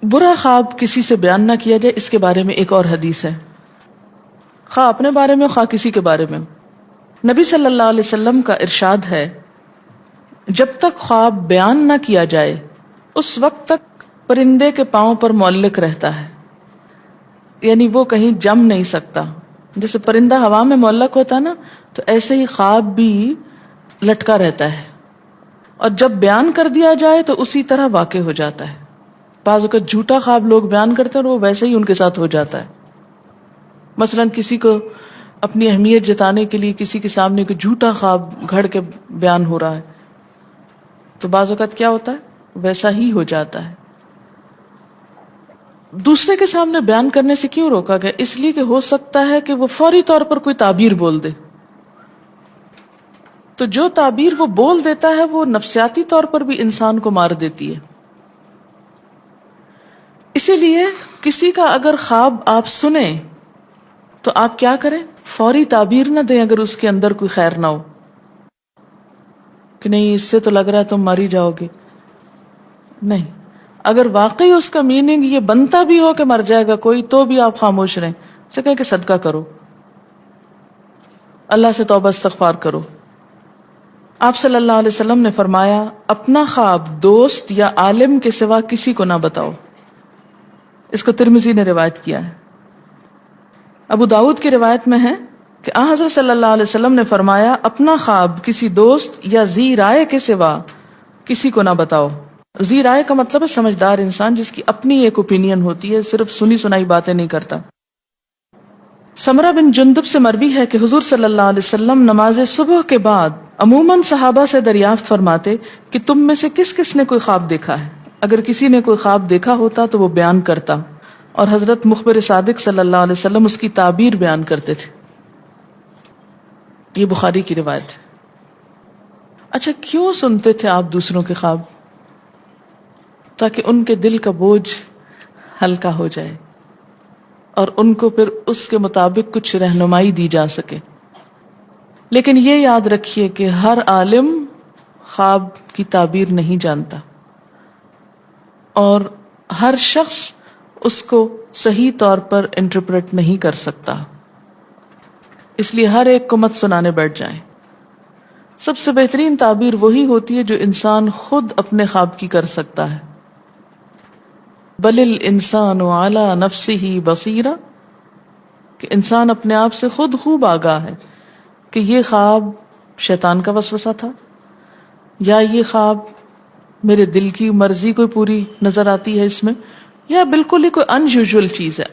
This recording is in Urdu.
برا خواب کسی سے بیان نہ کیا جائے، اس کے بارے میں ایک اور حدیث ہے، خواہ اپنے بارے میں خواہ کسی کے بارے میں۔ نبی صلی اللہ علیہ وسلم کا ارشاد ہے، جب تک خواب بیان نہ کیا جائے اس وقت تک پرندے کے پاؤں پر معلق رہتا ہے، یعنی وہ کہیں جم نہیں سکتا۔ جیسے پرندہ ہوا میں معلق ہوتا ہے نا، تو ایسے ہی خواب بھی لٹکا رہتا ہے، اور جب بیان کر دیا جائے تو اسی طرح واقع ہو جاتا ہے۔ بعض اوقات جھوٹا خواب لوگ بیان کرتے ہیں اور وہ ویسے ہی ان کے ساتھ ہو جاتا ہے۔ مثلا کسی کو اپنی اہمیت جتانے کے لیے کسی کے سامنے کوئی جھوٹا خواب گھڑ کے بیان ہو رہا ہے، تو بعض اوقات کیا ہوتا ہے، ویسا ہی ہو جاتا ہے۔ دوسرے کے سامنے بیان کرنے سے کیوں روکا گیا؟ اس لیے کہ ہو سکتا ہے کہ وہ فوری طور پر کوئی تعبیر بول دے، تو جو تعبیر وہ بول دیتا ہے وہ نفسیاتی طور پر بھی انسان کو مار دیتی ہے۔ اسی لیے کسی کا اگر خواب آپ سنیں تو آپ کیا کریں؟ فوری تعبیر نہ دیں اگر اس کے اندر کوئی خیر نہ ہو، کہ نہیں اس سے تو لگ رہا ہے تم مر ہی جاؤ گے۔ نہیں، اگر واقعی اس کا میننگ یہ بنتا بھی ہو کہ مر جائے گا کوئی، تو بھی آپ خاموش رہیں، اسے کہیں کہ صدقہ کرو، اللہ سے توبہ استغفار کرو۔ آپ صلی اللہ علیہ وسلم نے فرمایا، اپنا خواب دوست یا عالم کے سوا کسی کو نہ بتاؤ۔ اس کو ترمذی نے روایت کیا ہے۔ ابو داؤد کی روایت میں ہے کہ حضرت صلی اللہ علیہ وسلم نے فرمایا، اپنا خواب کسی دوست یا ذی رائے کے سوا کسی کو نہ بتاؤ۔ ذی رائے کا مطلب ہے سمجھدار انسان، جس کی اپنی ایک اوپینین ہوتی ہے، صرف سنی سنائی باتیں نہیں کرتا۔ سمرہ بن جندب سے مروی ہے کہ حضور صلی اللہ علیہ وسلم نماز صبح کے بعد عموماً صحابہ سے دریافت فرماتے کہ تم میں سے کس کس نے کوئی خواب دیکھا ہے؟ اگر کسی نے کوئی خواب دیکھا ہوتا تو وہ بیان کرتا، اور حضرت مخبر صادق صلی اللہ علیہ وسلم اس کی تعبیر بیان کرتے تھے۔ یہ بخاری کی روایت ہے۔ اچھا، کیوں سنتے تھے آپ دوسروں کے خواب؟ تاکہ ان کے دل کا بوجھ ہلکا ہو جائے اور ان کو پھر اس کے مطابق کچھ رہنمائی دی جا سکے۔ لیکن یہ یاد رکھیے کہ ہر عالم خواب کی تعبیر نہیں جانتا، اور ہر شخص اس کو صحیح طور پر انٹرپریٹ نہیں کر سکتا، اس لیے ہر ایک کو مت سنانے بیٹھ جائیں۔ سب سے بہترین تعبیر وہی ہوتی ہے جو انسان خود اپنے خواب کی کر سکتا ہے۔ بل الانسان علی نفسہ بصیرہ، کہ انسان اپنے آپ سے خود خوب آگاہ ہے کہ یہ خواب شیطان کا وسوسہ تھا، یا یہ خواب میرے دل کی مرضی کوئی پوری نظر آتی ہے اس میں، یا بالکل ہی کوئی ان یوزول چیز ہے۔